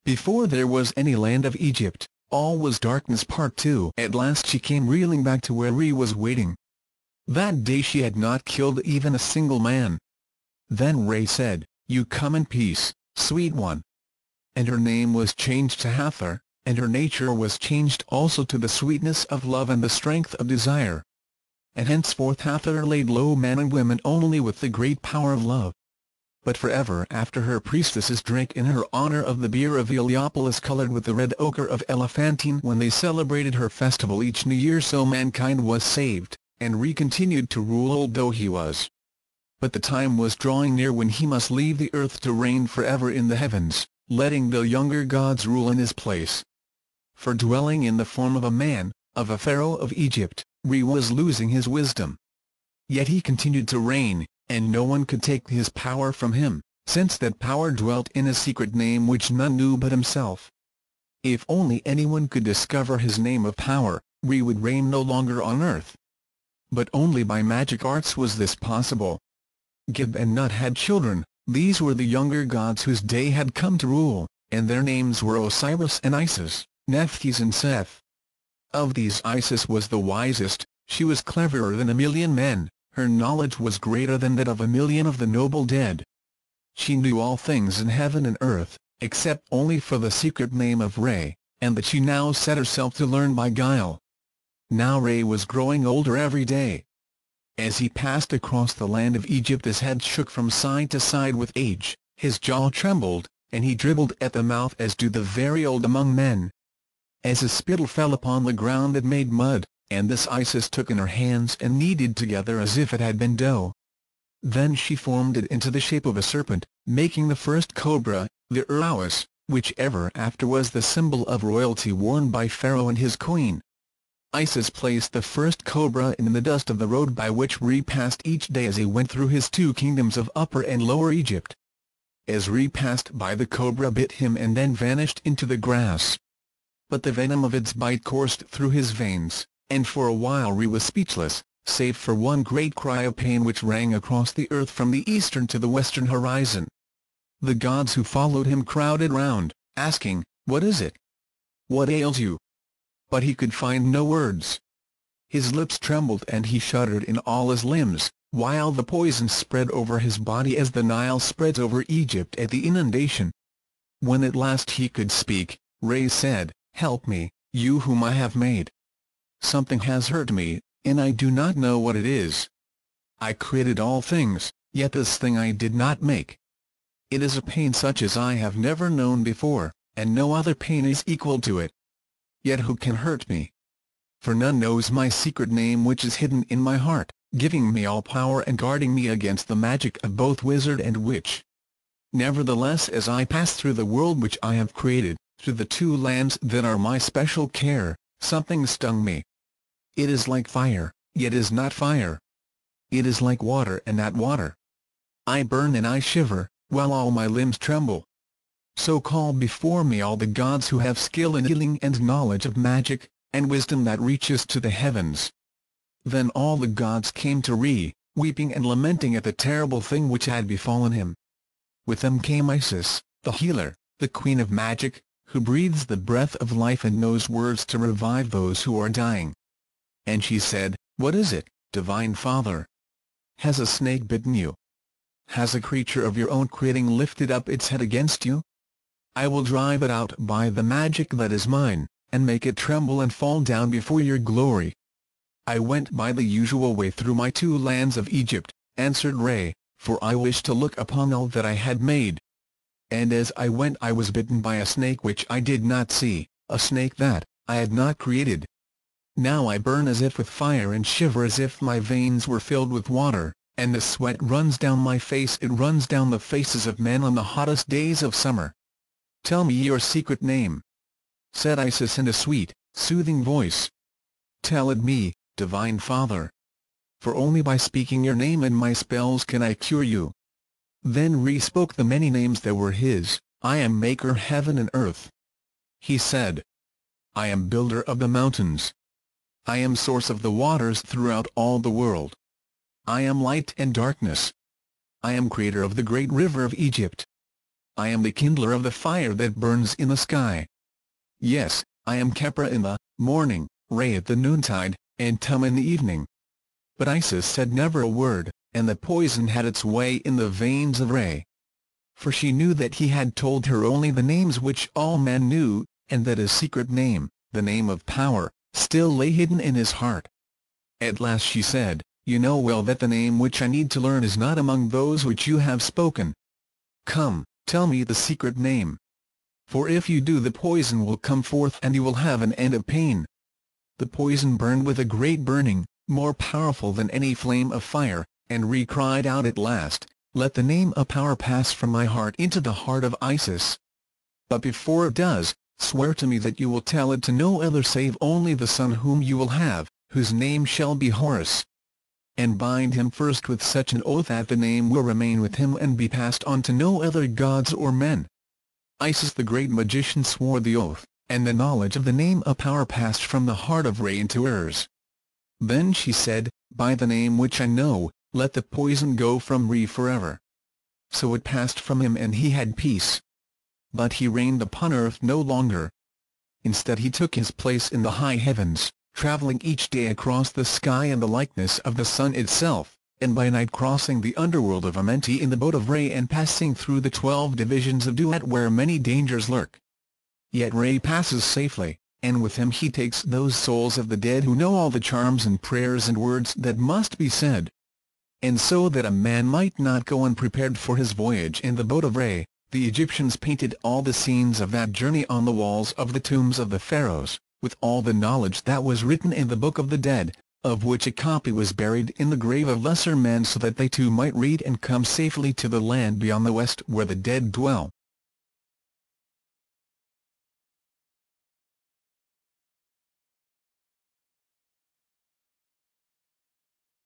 Before there was any land of Egypt, all was darkness. Part 2. At last she came reeling back to where Re was waiting. That day she had not killed even a single man. Then Re said, "You come in peace, sweet one." And her name was changed to Hathor, and her nature was changed also to the sweetness of love and the strength of desire. And henceforth Hathor laid low men and women only with the great power of love. But forever after her priestesses drank in her honor of the beer of Heliopolis colored with the red ochre of Elephantine when they celebrated her festival each New Year, so mankind was saved, and Re continued to rule old though he was. But the time was drawing near when he must leave the earth to reign forever in the heavens, letting the younger gods rule in his place. For dwelling in the form of a man, of a pharaoh of Egypt, Re was losing his wisdom. Yet he continued to reign, and no one could take his power from him, since that power dwelt in a secret name which none knew but himself. If only anyone could discover his name of power, Re would reign no longer on earth. But only by magic arts was this possible. Gib and Nut had children. These were the younger gods whose day had come to rule, and their names were Osiris and Isis, Nephthys and Seth. Of these Isis was the wisest. She was cleverer than 1,000,000 men. Her knowledge was greater than that of 1,000,000 of the noble dead. She knew all things in heaven and earth, except only for the secret name of Re, and that she now set herself to learn by guile. Now Re was growing older every day. As he passed across the land of Egypt his head shook from side to side with age, his jaw trembled, and he dribbled at the mouth as do the very old among men. As his spittle fell upon the ground it made mud, and this Isis took in her hands and kneaded together as if it had been dough. Then she formed it into the shape of a serpent, making the first cobra, the Urauis, which ever after was the symbol of royalty worn by Pharaoh and his queen. Isis placed the first cobra in the dust of the road by which Re passed each day as he went through his two kingdoms of Upper and Lower Egypt. As Re passed by the cobra bit him and then vanished into the grass. But the venom of its bite coursed through his veins, and for a while Re was speechless, save for one great cry of pain which rang across the earth from the eastern to the western horizon. The gods who followed him crowded round, asking, "What is it? What ails you?" But he could find no words. His lips trembled and he shuddered in all his limbs, while the poison spread over his body as the Nile spreads over Egypt at the inundation. When at last he could speak, Re said, "Help me, you whom I have made. Something has hurt me, and I do not know what it is. I created all things, yet this thing I did not make. It is a pain such as I have never known before, and no other pain is equal to it. Yet who can hurt me? For none knows my secret name which is hidden in my heart, giving me all power and guarding me against the magic of both wizard and witch. Nevertheless, as I pass through the world which I have created, through the two lands that are my special care, something stung me. It is like fire, yet is not fire. It is like water and not water. I burn and I shiver, while all my limbs tremble. So call before me all the gods who have skill in healing and knowledge of magic, and wisdom that reaches to the heavens." Then all the gods came to Re, weeping and lamenting at the terrible thing which had befallen him. With them came Isis, the healer, the queen of magic, who breathes the breath of life and knows words to revive those who are dying. And she said, "What is it, divine father? Has a snake bitten you? Has a creature of your own creating lifted up its head against you? I will drive it out by the magic that is mine, and make it tremble and fall down before your glory." "I went by the usual way through my two lands of Egypt," answered Re, "for I wished to look upon all that I had made. And as I went I was bitten by a snake which I did not see, a snake that I had not created. Now I burn as if with fire and shiver as if my veins were filled with water, and the sweat runs down my face. It runs down the faces of men on the hottest days of summer." "Tell me your secret name," said Isis in a sweet, soothing voice. "Tell it me, divine father. For only by speaking your name and my spells can I cure you." Then Re spoke the many names that were his. "I am maker heaven and earth," he said. "I am builder of the mountains. I am source of the waters throughout all the world. I am light and darkness. I am creator of the great river of Egypt. I am the kindler of the fire that burns in the sky. Yes, I am Khepra in the morning, Re at the noontide, and Tum in the evening." But Isis said never a word, and the poison had its way in the veins of Re. For she knew that he had told her only the names which all men knew, and that his secret name, the name of power, still lay hidden in his heart. At last she said, "You know well that the name which I need to learn is not among those which you have spoken. Come, tell me the secret name. For if you do, the poison will come forth and you will have an end of pain." The poison burned with a great burning, more powerful than any flame of fire, and Re cried out at last, "Let the name of power pass from my heart into the heart of Isis. But before it does, swear to me that you will tell it to no other save only the son whom you will have, whose name shall be Horus. And bind him first with such an oath that the name will remain with him and be passed on to no other gods or men." Isis the great magician swore the oath, and the knowledge of the name of power passed from the heart of Re into hers. Then she said, "By the name which I know, let the poison go from Re forever." So it passed from him and he had peace. But he reigned upon earth no longer. Instead he took his place in the high heavens, travelling each day across the sky in the likeness of the sun itself, and by night crossing the underworld of Amenti in the boat of Re and passing through the 12 divisions of Duat where many dangers lurk. Yet Re passes safely, and with him he takes those souls of the dead who know all the charms and prayers and words that must be said. And so that a man might not go unprepared for his voyage in the boat of Re, the Egyptians painted all the scenes of that journey on the walls of the tombs of the pharaohs, with all the knowledge that was written in the Book of the Dead, of which a copy was buried in the grave of lesser men so that they too might read and come safely to the land beyond the west where the dead dwell.